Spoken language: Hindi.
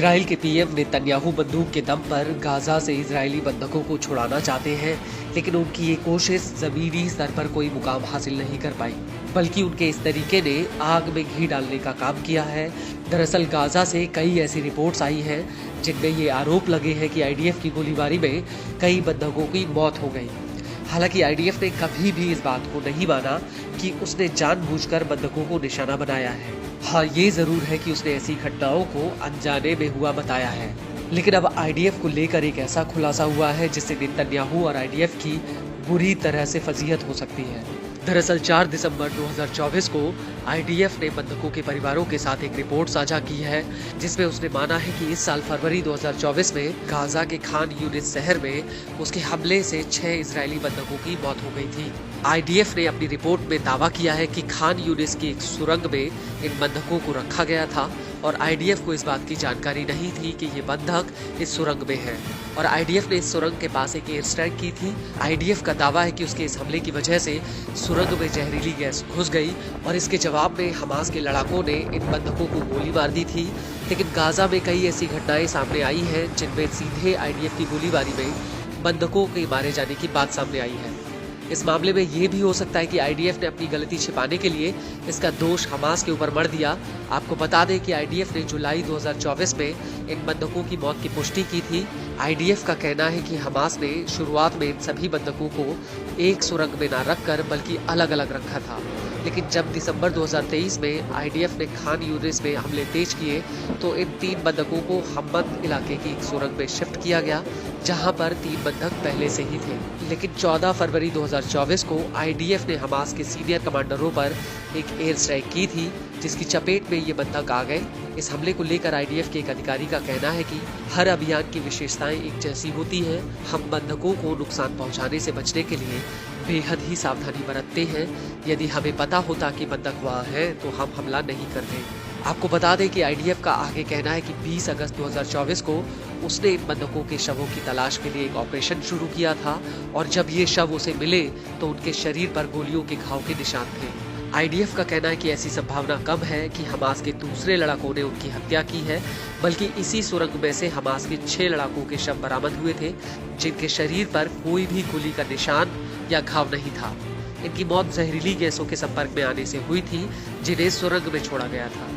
इजराइल के पीएम नेतन्याहू बंदूक के दम पर गाजा से इजरायली बंधकों को छुड़ाना चाहते हैं, लेकिन उनकी ये कोशिश जमीनी स्तर पर कोई मुकाम हासिल नहीं कर पाई, बल्कि उनके इस तरीके ने आग में घी डालने का काम किया है। दरअसल गाजा से कई ऐसी रिपोर्ट्स आई हैं जिनमें ये आरोप लगे हैं कि आईडीएफ की गोलीबारी में कई बंधकों की मौत हो गई। हालांकि आईडीएफ ने कभी भी इस बात को नहीं माना कि उसने जानबूझकर बंधकों को निशाना बनाया है। हाँ, ये जरूर है कि उसने ऐसी घटनाओं को अनजाने में हुआ बताया है। लेकिन अब आईडीएफ को लेकर एक ऐसा खुलासा हुआ है जिससे नेतन्याहू और आईडीएफ की बुरी तरह से फजीहत हो सकती है। दरअसल 4 दिसंबर 2024 को आईडीएफ ने बंधकों के परिवारों के साथ एक रिपोर्ट साझा की है, जिसमें उसने माना है कि इस साल फरवरी 2024 में गाजा के खान यूनिस शहर में उसके हमले से 6 इजरायली बंधकों की मौत हो गई थी। आईडीएफ ने अपनी रिपोर्ट में दावा किया है कि खान यूनिस की एक सुरंग में इन बंधकों को रखा गया था और आईडीएफ को इस बात की जानकारी नहीं थी कि ये बंधक इस सुरंग में है, और आईडीएफ ने इस सुरंग के पास एक एयर स्ट्राइक की थी। आईडीएफ का दावा है कि उसके इस हमले की वजह से सुरंग में जहरीली गैस घुस गई और इसके जवाब में हमास के लड़ाकों ने इन बंधकों को गोली मार दी थी। लेकिन गाजा में कई ऐसी घटनाएं सामने आई हैं जिनमें सीधे आईडीएफ की गोलीबारी में बंधकों के मारे जाने की बात सामने आई है। इस मामले में ये भी हो सकता है कि आईडीएफ ने अपनी गलती छिपाने के लिए इसका दोष हमास के ऊपर मढ़ दिया। आपको बता दें कि आईडीएफ ने जुलाई 2024 में इन बंधकों की मौत की पुष्टि की थी। आईडीएफ का कहना है कि हमास ने शुरुआत में इन सभी बंधकों को एक सुरंग में न रखकर बल्कि अलग अलग रखा था, लेकिन जब दिसंबर 2023 में आईडीएफ ने खान यूनिस में हमले तेज किए तो इन 3 बंधकों को हम्मद इलाके की एक सुरंग में शिफ्ट किया गया, जहां पर 3 बंधक पहले से ही थे। लेकिन 14 फरवरी 2024 को आईडीएफ ने हमास के सीनियर कमांडरों पर एक एयर स्ट्राइक की थी, जिसकी चपेट में ये बंधक आ गए। इस हमले को लेकर आईडीएफ के एक अधिकारी का कहना है कि हर अभियान की विशेषताएं एक जैसी होती हैं। हम बंधकों को नुकसान पहुंचाने से बचने के लिए बेहद ही सावधानी बरतते हैं। यदि हमें पता होता कि बंधक वहाँ है तो हम हमला नहीं करते। आपको बता दें कि आईडीएफ का आगे कहना है कि 20 अगस्त 2024 को उसने इन बंधकों के शवों की तलाश के लिए एक ऑपरेशन शुरू किया था, और जब ये शव उसे मिले तो उनके शरीर पर गोलियों के घाव के निशान थे। आईडीएफ का कहना है कि ऐसी संभावना कम है कि हमास के दूसरे लड़ाकों ने उनकी हत्या की है, बल्कि इसी सुरंग में से हमास के 6 लड़ाकों के शव बरामद हुए थे, जिनके शरीर पर कोई भी गोली का निशान या घाव नहीं था। इनकी मौत जहरीली गैसों के संपर्क में आने से हुई थी, जिन्हें सुरंग में छोड़ा गया था।